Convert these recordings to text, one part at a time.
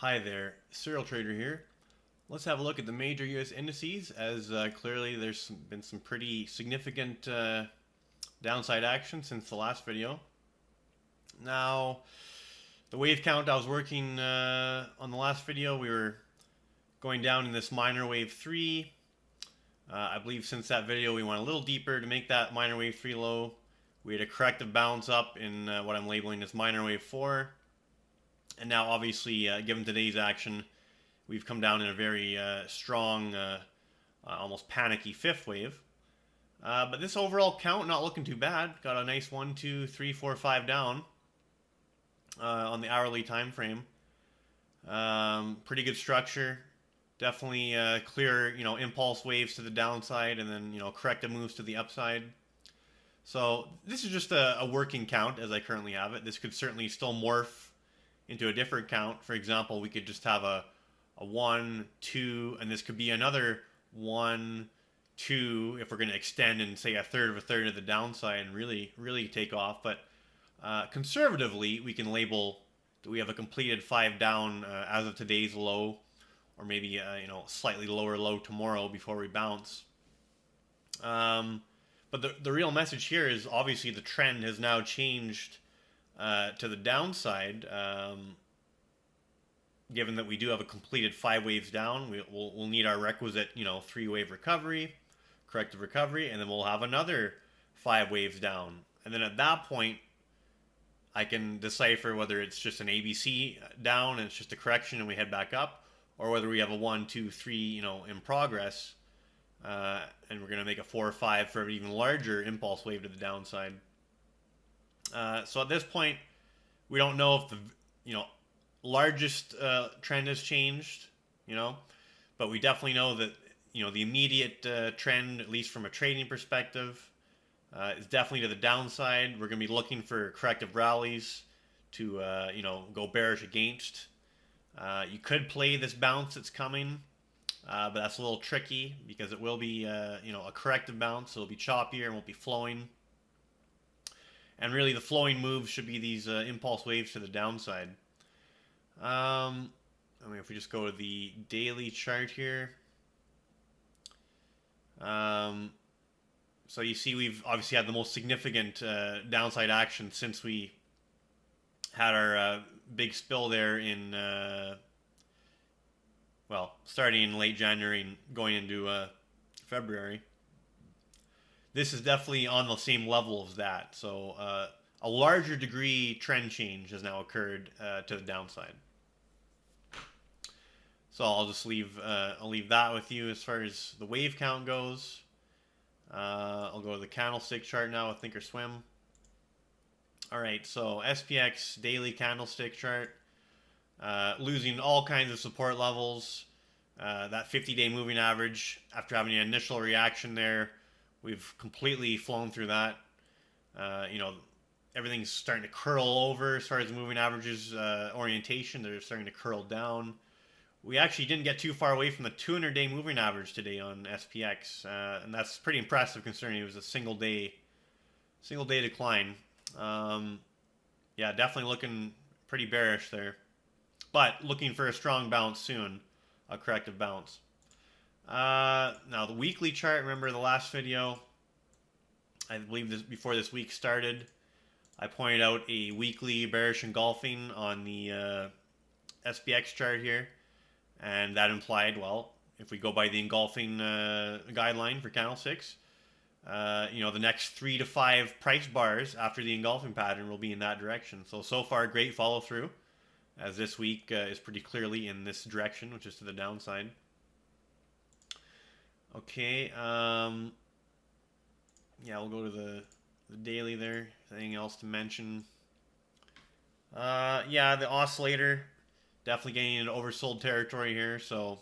Hi there, Serial Trader here. Let's have a look at the major US indices as clearly there's been some pretty significant downside action since the last video. Now, the wave count I was working on the last video, we were going down in this minor wave 3. I believe since that video we went a little deeper to make that minor wave 3 low. We had a corrective bounce up in what I'm labeling as minor wave 4. And now, obviously, given today's action, we've come down in a very strong, almost panicky fifth wave. But this overall count not looking too bad. Got a nice 1, 2, 3, 4, 5 down on the hourly time frame. Pretty good structure. Definitely clear, impulse waves to the downside, and then corrective moves to the upside. So this is just a working count as I currently have it. This could certainly still morph into a different count. For example, we could just have a 1, 2, and this could be another 1, 2 if we're going to extend and say a third of the downside and really take off. But conservatively, we can label that we have a completed 5 down as of today's low, or maybe slightly lower low tomorrow before we bounce. But the real message here is obviously the trend has now changed to the downside, given that we do have a completed 5 waves down. We'll need our requisite 3-wave recovery, corrective recovery, and then we'll have another 5 waves down. And then at that point, I can decipher whether it's just an ABC down and it's just a correction and we head back up, or whether we have a 1, 2, 3 in progress, and we're going to make a 4 or 5 for an even larger impulse wave to the downside. So at this point, we don't know if the largest trend has changed, but we definitely know that the immediate trend, at least from a trading perspective, is definitely to the downside. We're going to be looking for corrective rallies to go bearish against. You could play this bounce that's coming, but that's a little tricky because it will be a corrective bounce. It'll be choppier and won't be flowing. And really, the flowing moves should be these impulse waves to the downside. If we just go to the daily chart here. So you see we've obviously had the most significant downside action since we had our big spill there in, starting in late January and going into February. This is definitely on the same level as that. So a larger degree trend change has now occurred to the downside. So I'll just leave that with you as far as the wave count goes. I'll go to the candlestick chart now with Thinkorswim. All right, so SPX daily candlestick chart, losing all kinds of support levels. That 50-day moving average, after having an initial reaction there, we've completely flown through that. Everything's starting to curl over as far as the moving averages orientation. They're starting to curl down. We actually didn't get too far away from the 200-day moving average today on SPX, and that's pretty impressive considering it was a single day decline. Yeah, definitely looking pretty bearish there, but looking for a strong bounce soon, a corrective bounce. Now the weekly chart, remember the last video, I believe before this week started, I pointed out a weekly bearish engulfing on the SPX chart here, and that implied, well, if we go by the engulfing guideline for candlesticks, the next 3 to 5 price bars after the engulfing pattern will be in that direction. So far, great follow through, as this week is pretty clearly in this direction, which is to the downside. Okay, yeah, we'll go to the daily there. Anything else to mention? Yeah, the oscillator definitely getting into oversold territory here. So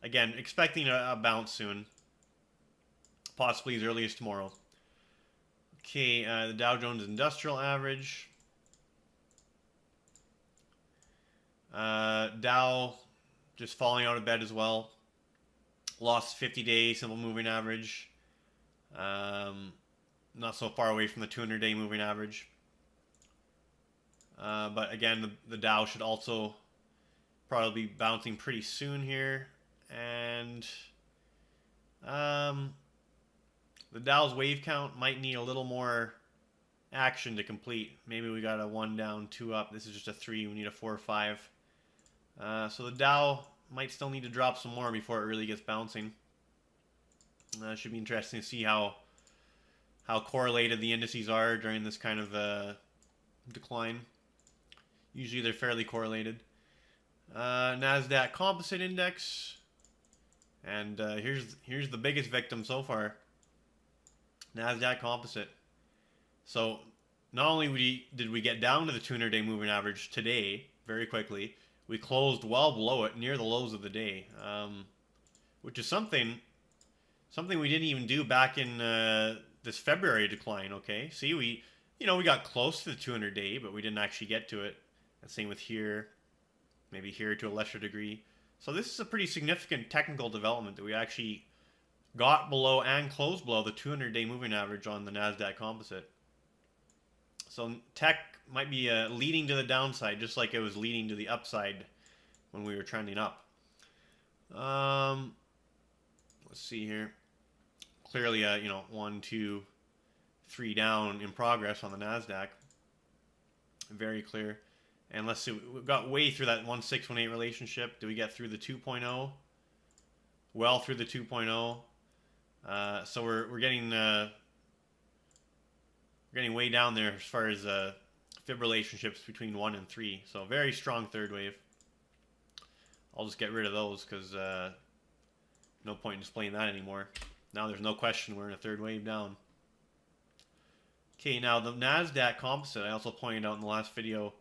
again, expecting a bounce soon, possibly as early as tomorrow. Okay, the Dow Jones Industrial Average. Dow just falling out of bed as well. Lost 50-day simple moving average. Not so far away from the 200-day moving average. But again, the Dow should also probably bouncing pretty soon here. And the Dow's wave count might need a little more action to complete. Maybe we got a 1 down, 2 up. This is just a 3. We need a 4 or 5. So the Dow might still need to drop some more before it really gets bouncing. Should be interesting to see how correlated the indices are during this kind of decline. Usually they're fairly correlated. NASDAQ Composite Index. And here's the biggest victim so far. NASDAQ Composite. So not only did we get down to the 200-day moving average today very quickly, we closed well below it near the lows of the day, which is something we didn't even do back in this February decline. Okay, see, we got close to the 200-day, but we didn't actually get to it. And same with here, maybe here to a lesser degree. So this is a pretty significant technical development that we actually got below and closed below the 200-day moving average on the NASDAQ Composite. So tech might be leading to the downside, just like it was leading to the upside when we were trending up. Let's see here. Clearly, 1, 2, 3 down in progress on the NASDAQ. Very clear. And let's see, we got way through that 1.618 relationship. Did we get through the 2.0? Well through the 2.0. So we're getting way down there as far as fib relationships between 1 and 3. So very strong third wave. I'll just get rid of those because no point in displaying that anymore. Now there's no question we're in a third wave down. Okay, now the NASDAQ Composite, I also pointed out in the last video,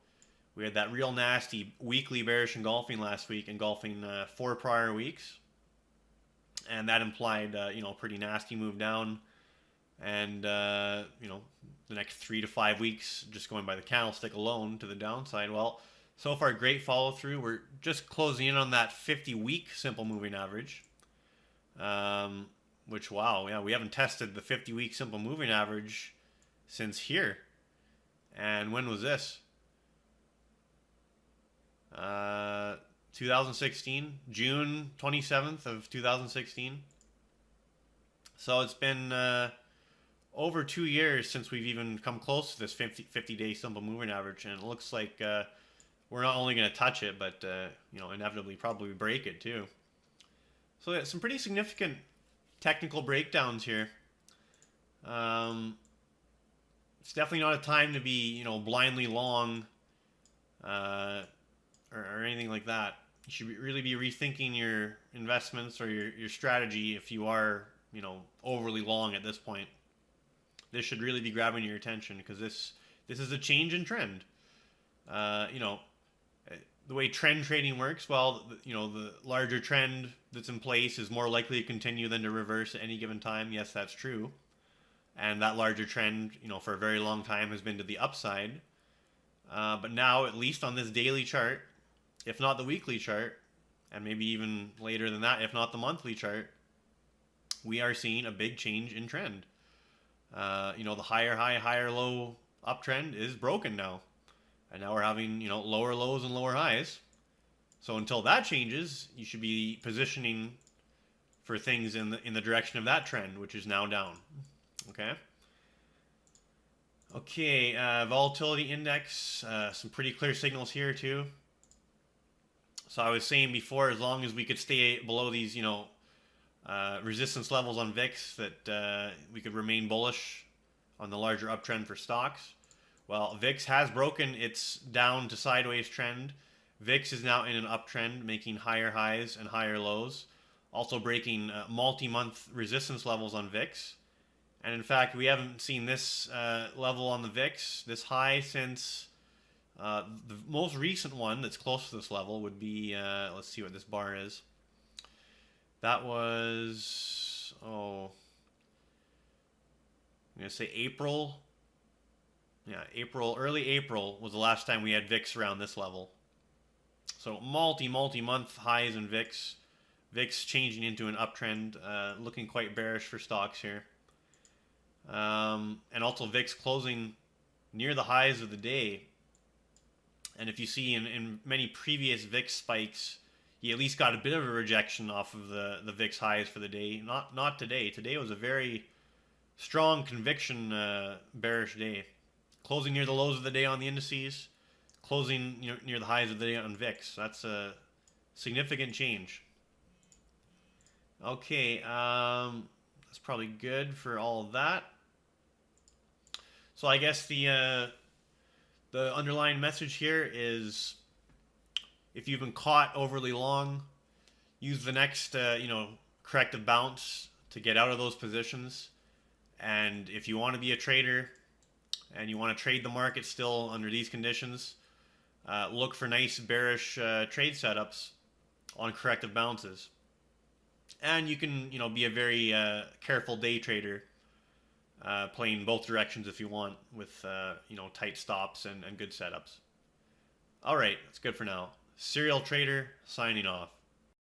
we had that real nasty weekly bearish engulfing last week, engulfing 4 prior weeks. And that implied, pretty nasty move down. And, the next 3 to 5 weeks, just going by the candlestick alone to the downside. Well, so far, great follow through. We're just closing in on that 50-week simple moving average. Which, wow, yeah, we haven't tested the 50-week simple moving average since here. And when was this? 2016, June 27th of 2016. So it's been over 2 years since we've even come close to this 50-day simple moving average, and it looks like we're not only going to touch it, but inevitably probably break it too. So yeah, some pretty significant technical breakdowns here. It's definitely not a time to be blindly long or anything like that. You should really be rethinking your investments or your strategy if you are overly long at this point. This should really be grabbing your attention because this is a change in trend. The way trend trading works, well, the larger trend that's in place is more likely to continue than to reverse at any given time. Yes, that's true. And that larger trend, for a very long time has been to the upside. But now, at least on this daily chart, if not the weekly chart, and maybe even later than that, if not the monthly chart, we are seeing a big change in trend. The higher high, higher low uptrend is broken now. And now we're having, lower lows and lower highs. So until that changes, you should be positioning for things in the direction of that trend, which is now down. Okay. Okay, Volatility Index, some pretty clear signals here too. So I was saying before, as long as we could stay below these, resistance levels on VIX, that we could remain bullish on the larger uptrend for stocks. Well, VIX has broken its down to sideways trend. VIX is now in an uptrend, making higher highs and higher lows. Also breaking multi-month resistance levels on VIX. And in fact, we haven't seen this level on the VIX, this high, since the most recent one that's close to this level would be, let's see what this bar is. That was, I'm going to say April. Yeah, early April was the last time we had VIX around this level. So multi-month highs in VIX. VIX changing into an uptrend, looking quite bearish for stocks here. And also VIX closing near the highs of the day. And if you see in many previous VIX spikes, you at least got a bit of a rejection off of the VIX highs for the day. Not today. Today was a very strong conviction bearish day. Closing near the lows of the day on the indices, closing near the highs of the day on VIX. That's a significant change. Okay, that's probably good for all of that. So I guess the underlying message here is, if you've been caught overly long, use the next corrective bounce to get out of those positions. And if you want to be a trader and you want to trade the market still under these conditions, look for nice bearish trade setups on corrective bounces. And you can be a very careful day trader, playing both directions if you want, with tight stops and good setups. All right, that's good for now. Serial Trader signing off.